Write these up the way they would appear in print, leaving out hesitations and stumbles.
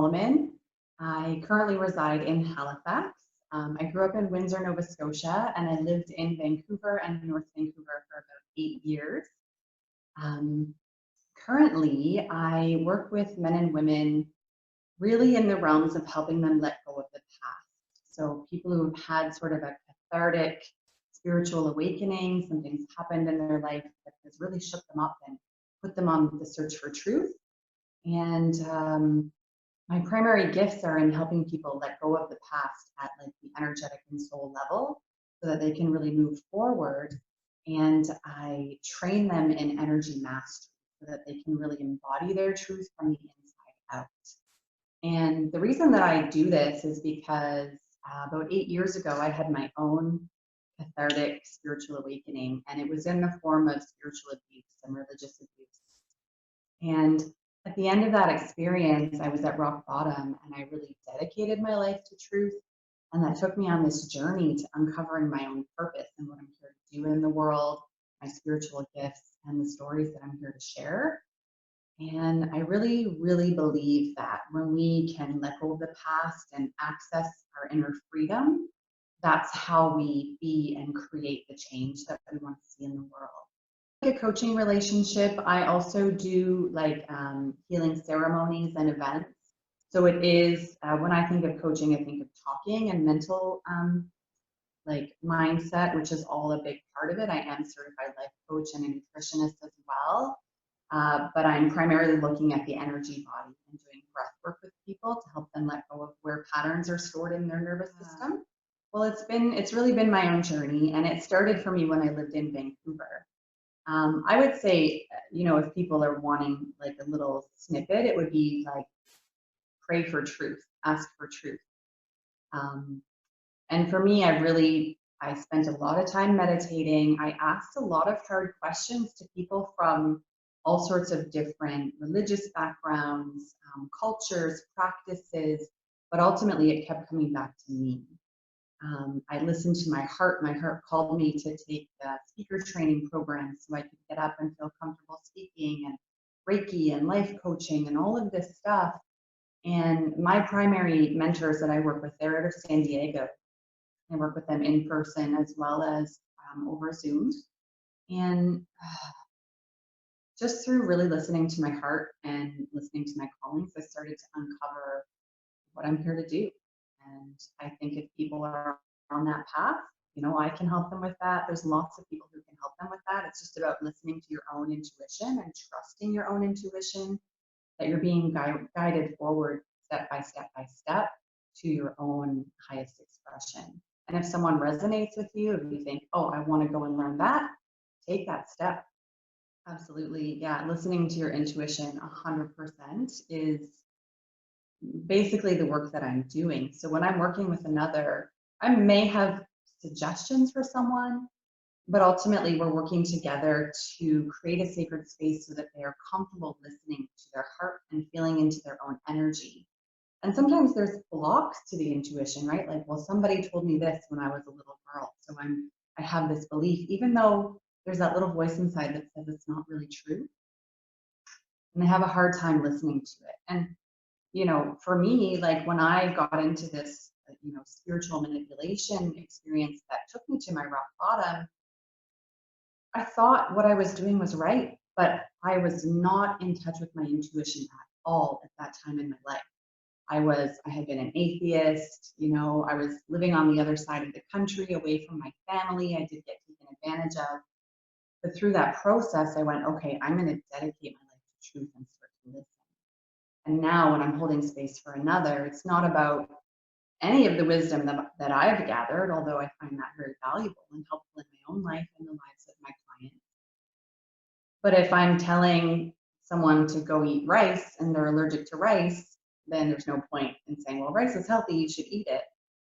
Holleman. I currently reside in Halifax. I grew up in Windsor, Nova Scotia, and I lived in Vancouver and North Vancouver for about 8 years. Um, Currently, I work with men and women really in the realms of helping them let go of the past. So people who have had sort of a cathartic spiritual awakening, something's happened in their life that has really shook them up and put them on the search for truth. And my primary gifts are in helping people let go of the past at like the energetic and soul level so that they can really move forward. And I train them in energy mastery so that they can really embody their truth from the inside out. And the reason that I do this is because about 8 years ago, I had my own cathartic spiritual awakening, and it was in the form of spiritual abuse and religious abuse. And at the end of that experience, I was at rock bottom and I really dedicated my life to truth. And that took me on this journey to uncovering my own purpose and what I'm here to do in the world, my spiritual gifts, and the stories that I'm here to share. And I really, really believe that when we can let go of the past and access our inner freedom, that's how we be and create the change that we want to see in the world. A coaching relationship, I also do like healing ceremonies and events. So it is, when I think of coaching, I think of talking and mental like mindset, which is all a big part of it. I am certified life coach and a nutritionist as well. But I'm primarily looking at the energy body and doing breath work with people to help them let go of where patterns are stored in their nervous system. Well, it's really been my own journey, and it started for me when I lived in Vancouver. I would say, if people are wanting like a little snippet, it would be like pray for truth, ask for truth. And for me, I spent a lot of time meditating. I asked a lot of hard questions to people from all sorts of different religious backgrounds, cultures, practices, but ultimately it kept coming back to me. I listened to my heart. My heart called me to take the speaker training program so I could get up and feel comfortable speaking, and Reiki and life coaching and all of this stuff. And my primary mentors that I work with, they're out of San Diego. I work with them in person as well as over Zoom. And just through really listening to my heart and listening to my callings, I started to uncover what I'm here to do. And I think if people are on that path, I can help them with that. There's lots of people who can help them with that. It's just about listening to your own intuition and trusting your own intuition, that you're being guided forward step by step by step to your own highest expression. And if someone resonates with you, if you think, oh, I want to go and learn that, take that step. Absolutely. Yeah. Listening to your intuition 100% is basically the work that I'm doing. So when I'm working with another, I may have suggestions for someone, but ultimately we're working together to create a sacred space so that they are comfortable listening to their heart and feeling into their own energy. And sometimes there's blocks to the intuition, right? Like, well, somebody told me this when I was a little girl, so I have this belief, even though there's that little voice inside that says it's not really true. And they have a hard time listening to it. And for me, like when I got into this, spiritual manipulation experience that took me to my rock bottom, I thought what I was doing was right, but I was not in touch with my intuition at all at that time in my life. I had been an atheist, I was living on the other side of the country, away from my family. I did get taken advantage of. But through that process, I went, okay, I'm going to dedicate my life to truth and start to listen. And now when I'm holding space for another, it's not about any of the wisdom that I've gathered, although I find that very valuable and helpful in my own life and the lives of my clients. But if I'm telling someone to go eat rice and they're allergic to rice, then there's no point in saying, well, rice is healthy, you should eat it.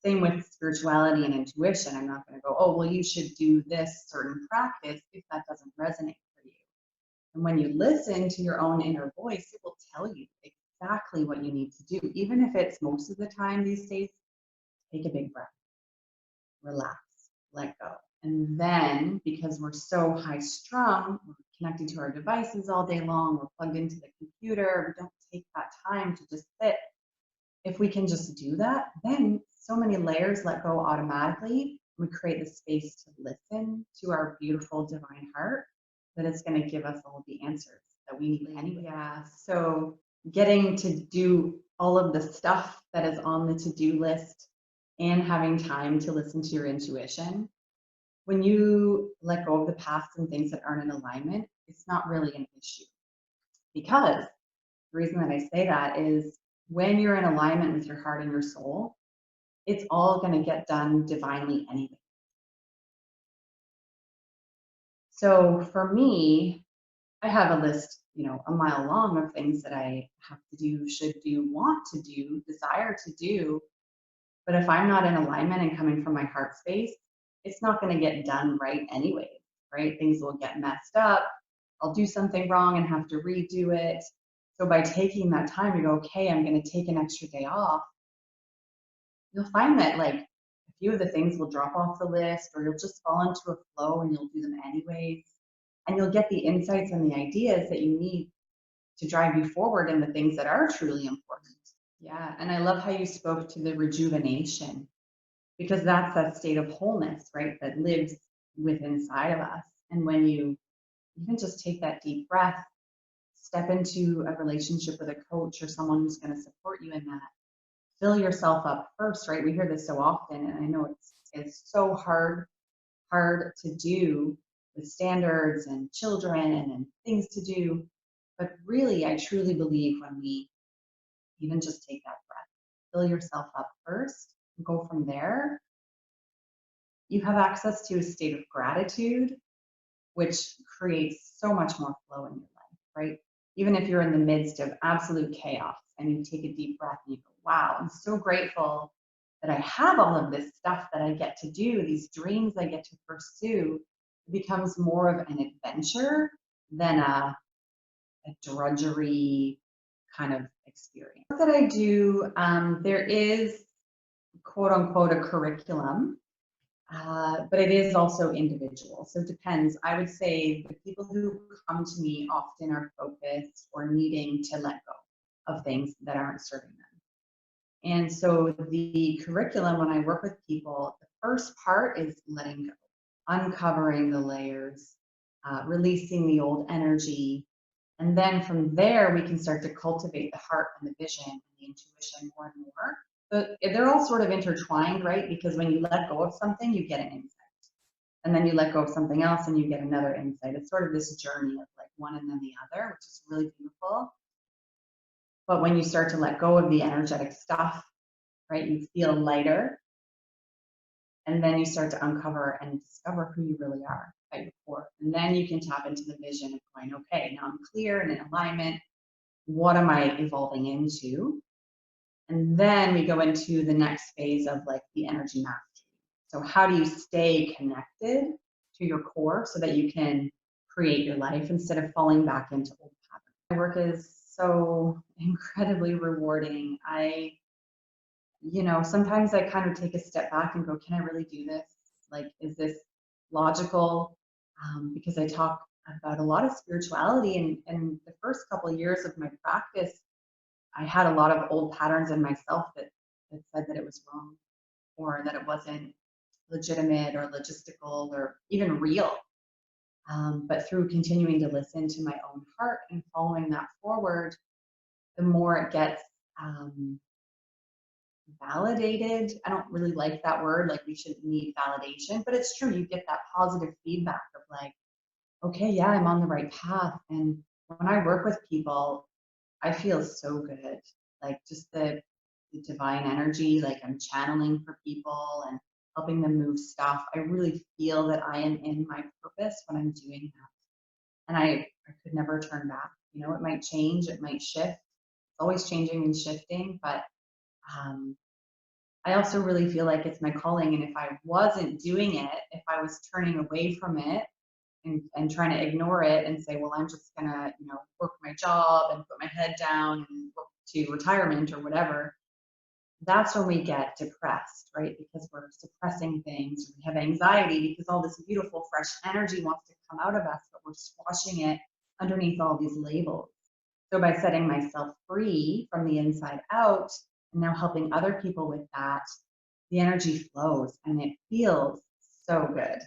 Same with spirituality and intuition. I'm not going to go, oh, well, you should do this certain practice if that doesn't resonate for you. And when you listen to your own inner voice, it will tell you exactly what you need to do. Even if it's most of the time these days, take a big breath, relax, let go. And then, because we're so high strung, we're connected to our devices all day long, we're plugged into the computer, we don't take that time to just sit if we can just do that, then so many layers let go automatically. We create the space to listen to our beautiful divine heart that it's going to give us all the answers that we need anyway. Yeah. So getting to do all of the stuff that is on the to-do list and having time to listen to your intuition. When you let go of the past and things that aren't in alignment, it's not really an issue. Because the reason that I say that is when you're in alignment with your heart and your soul, it's all going to get done divinely anyway. So for me, I have a list, a mile long of things that I have to do, should do, want to do, desire to do. But if I'm not in alignment and coming from my heart space, it's not going to get done right anyway, right? Things will get messed up. I'll do something wrong and have to redo it. So by taking that time to go, okay, I'm going to take an extra day off, you'll find that like a few of the things will drop off the list, or you'll just fall into a flow and you'll do them anyways. And you'll get the insights and the ideas that you need to drive you forward in the things that are truly important. Yeah, and I love how you spoke to the rejuvenation, because that's that state of wholeness, right, that lives within inside of us. And when you even just take that deep breath, step into a relationship with a coach or someone who's going to support you in that, fill yourself up first, right? We hear this so often, and I know it's so hard to do with standards and children and things to do. But really, I truly believe when we even just take that breath, fill yourself up first, and go from there, you have access to a state of gratitude, which creates so much more flow in your life, right? Even if you're in the midst of absolute chaos and you take a deep breath and you go, wow, I'm so grateful that I have all of this stuff that I get to do, these dreams I get to pursue. It becomes more of an adventure than a drudgery kind of experience. That I do, there is quote unquote a curriculum, but it is also individual. So it depends. I would say the people who come to me often are focused or needing to let go of things that aren't serving them. And so the curriculum, when I work with people, the first part is letting go, uncovering the layers, releasing the old energy. And then from there, we can start to cultivate the heart and the vision and the intuition more and more. But they're all sort of intertwined, right? Because when you let go of something, you get an insight. And then you let go of something else and you get another insight. It's sort of this journey of like one and then the other, which is really beautiful. But when you start to let go of the energetic stuff, right, you feel lighter. And then you start to uncover and discover who you really are at your core. And then you can tap into the vision of going, okay, now I'm clear and in alignment. What am I evolving into? And then we go into the next phase of like the energy mastery. So how do you stay connected to your core so that you can create your life instead of falling back into old patterns? My work is so incredibly rewarding. Sometimes I kind of take a step back and go, can I really do this? Like, is this logical? Because I talk about a lot of spirituality, and the first couple of years of my practice, I had a lot of old patterns in myself that said that it was wrong or that it wasn't legitimate or logistical or even real. But through continuing to listen to my own heart and following that forward, the more it gets validated. I don't really like that word, like we shouldn't need validation, but it's true. You get that positive feedback of like, okay, yeah, I'm on the right path. And when I work with people, I feel so good. Like just the divine energy, like I'm channeling for people and helping them move stuff. I really feel that I am in my purpose when I'm doing that. And I could never turn back. It might change, it might shift. It's always changing and shifting, but I also really feel like it's my calling. And if I wasn't doing it, if I was turning away from it and trying to ignore it and say, well, I'm just gonna, work my job and put my head down and work to retirement or whatever, that's when we get depressed, right? Because we're suppressing things, or we have anxiety because all this beautiful, fresh energy wants to come out of us, but we're squashing it underneath all these labels. So by setting myself free from the inside out and now helping other people with that, the energy flows and it feels so good.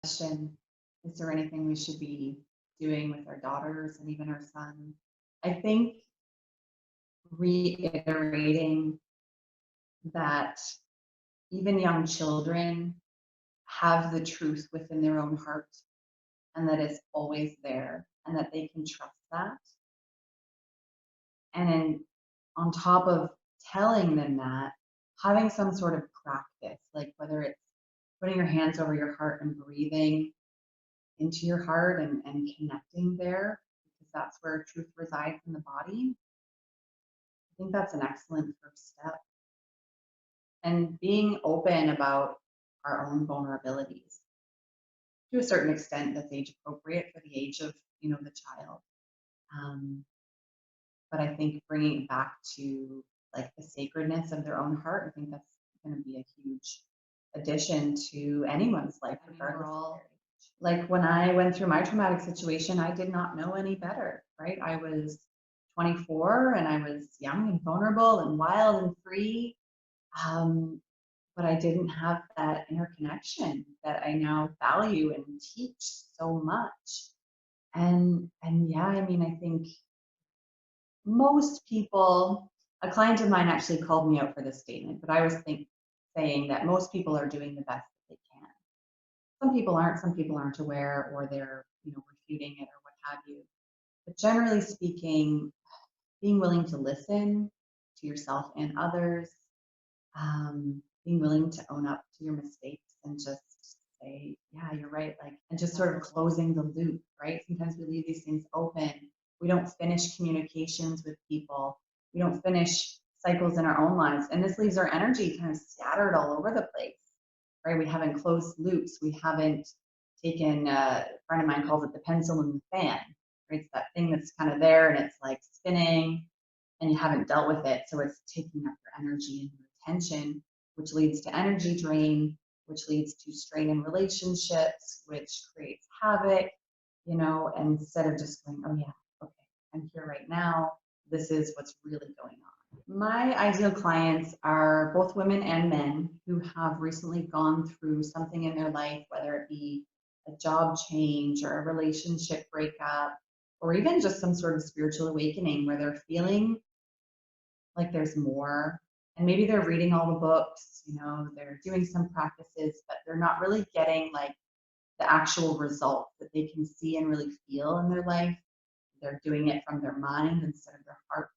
Question, is there anything we should be doing with our daughters and even our sons? I think reiterating that even young children have the truth within their own heart and that it's always there and that they can trust that. And then on top of telling them that, having some sort of practice, like whether it's putting your hands over your heart and breathing into your heart and connecting there, because that's where truth resides in the body. I think that's an excellent first step. And being open about our own vulnerabilities to a certain extent that's age appropriate for the age of, the child. But I think bringing it back to like the sacredness of their own heart, I think that's going to be a huge addition to anyone's life, regardless of their age. Like when I went through my traumatic situation, I did not know any better, right? I was 24 and I was young and vulnerable and wild and free. But I didn't have that inner connection that I now value and teach so much. And yeah, I mean, I think most people, a client of mine actually called me out for this statement, but I was saying that most people are doing the best that they can. Some people aren't aware, or they're, refuting it or what have you. But generally speaking, being willing to listen to yourself and others, being willing to own up to your mistakes and just say, yeah, you're right, like, and just sort of closing the loop, right? Sometimes we leave these things open. We don't finish communications with people. We don't finish cycles in our own lives. And this leaves our energy kind of scattered all over the place, right? We haven't closed loops. We haven't taken, a friend of mine calls it the pencil in the fan, right? It's that thing that's kind of there and it's like spinning and you haven't dealt with it. So it's taking up your energy and your attention, which leads to energy drain, which leads to strain in relationships, which creates havoc, instead of just going, oh yeah, okay, I'm here right now. This is what's really going on. My ideal clients are both women and men who have recently gone through something in their life, whether it be a job change or a relationship breakup, or even just some sort of spiritual awakening where they're feeling like there's more. And maybe they're reading all the books, they're doing some practices, but they're not really getting like the actual results that they can see and really feel in their life. They're doing it from their mind instead of their heart.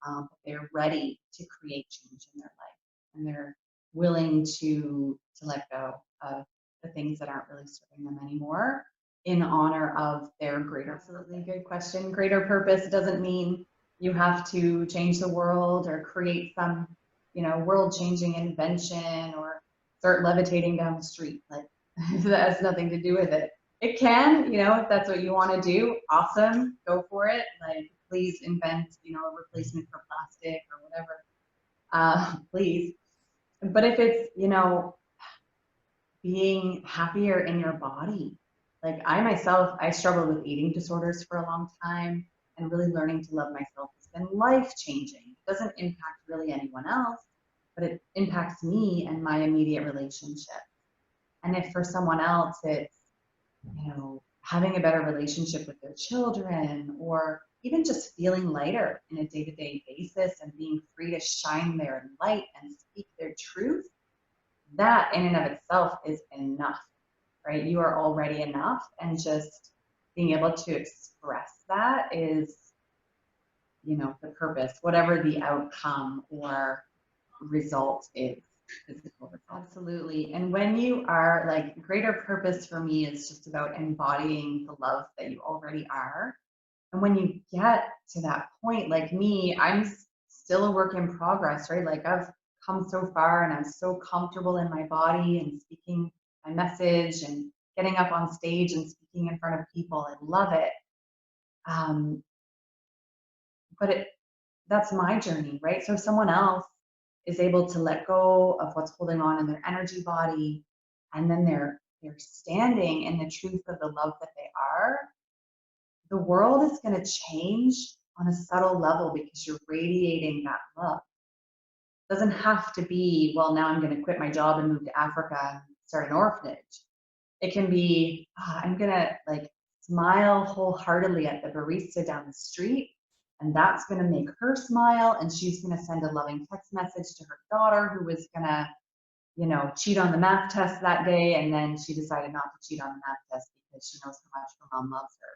But they're ready to create change in their life, and they're willing to let go of the things that aren't really serving them anymore in honor of their greater. Absolutely good question. Greater purpose doesn't mean you have to change the world or create some, world-changing invention or start levitating down the street. Like that has nothing to do with it. It can, if that's what you want to do, awesome, go for it. Like, please invent, a replacement for plastic or whatever, please. But if it's, being happier in your body, like I myself, I struggled with eating disorders for a long time, and really learning to love myself has been life-changing. It doesn't impact really anyone else, but it impacts me and my immediate relationship. And if for someone else it's, having a better relationship with their children, or even just feeling lighter in a day-to-day basis and being free to shine their light and speak their truth, that in and of itself is enough, right? You are already enough, and just being able to express that is, the purpose, whatever the outcome or result is. Physical results. Absolutely. And when you are like, greater purpose for me is just about embodying the love that you already are. And when you get to that point, like me, I'm still a work in progress, right? Like I've come so far and I'm so comfortable in my body and speaking my message and getting up on stage and speaking in front of people. I love it. But that's my journey, right? So if someone else is able to let go of what's holding on in their energy body, and then they're standing in the truth of the love that they are, the world is going to change on a subtle level because you're radiating that love. Doesn't have to be, well, now I'm going to quit my job and move to Africa and start an orphanage. It can be, I'm going to like smile wholeheartedly at the barista down the street, and that's going to make her smile, and she's going to send a loving text message to her daughter who was going to, cheat on the math test that day, and then she decided not to cheat on the math test because she knows how much her mom loves her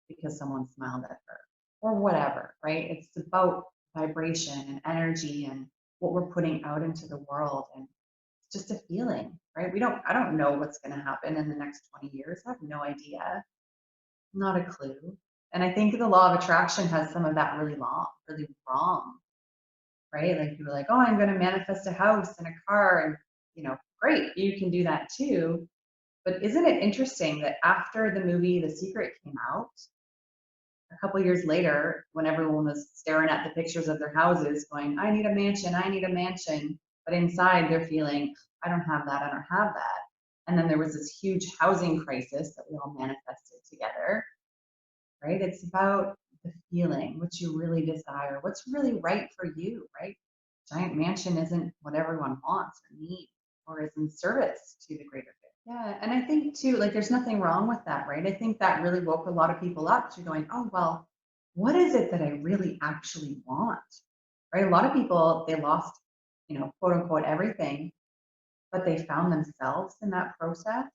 because someone smiled at her, or whatever, right? It's about vibration and energy and what we're putting out into the world, and it's just a feeling, right? I don't know what's going to happen in the next 20 years. I have no idea, not a clue. And I think the law of attraction has some of that really wrong, right? Like people are like, oh, I'm going to manifest a house and a car, and great, you can do that too. But isn't it interesting that after the movie The Secret came out, a couple years later, when everyone was staring at the pictures of their houses, going, I need a mansion, I need a mansion, but inside they're feeling, I don't have that, I don't have that. And then there was this huge housing crisis that we all manifested together, right? It's about the feeling, what you really desire, what's really right for you, right? Giant mansion isn't what everyone wants or needs or is in service to the greater good. Yeah, and I think too, like there's nothing wrong with that, right? I think that really woke a lot of people up to going, oh, well, what is it that I really actually want? Right? A lot of people, they lost, quote unquote, everything, but they found themselves in that process.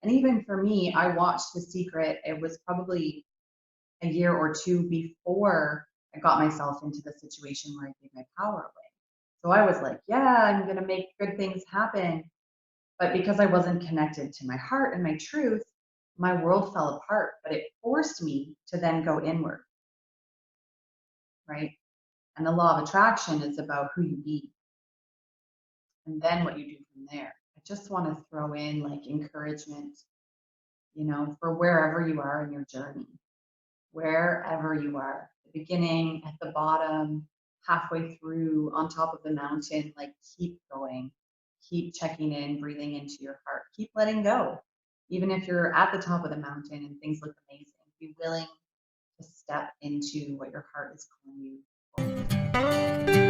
And even for me, I watched The Secret. It was probably a year or two before I got myself into the situation where I gave my power away. So I was like, yeah, I'm going to make good things happen. But because I wasn't connected to my heart and my truth, my world fell apart. But it forced me to then go inward, right? And the law of attraction is about who you be and then what you do from there. I just want to throw in like encouragement, for wherever you are in your journey, wherever you are, the beginning, at the bottom, halfway through, on top of the mountain, like keep going, keep checking in, breathing into your heart, keep letting go. Even if you're at the top of the mountain and things look amazing, be willing to step into what your heart is calling you.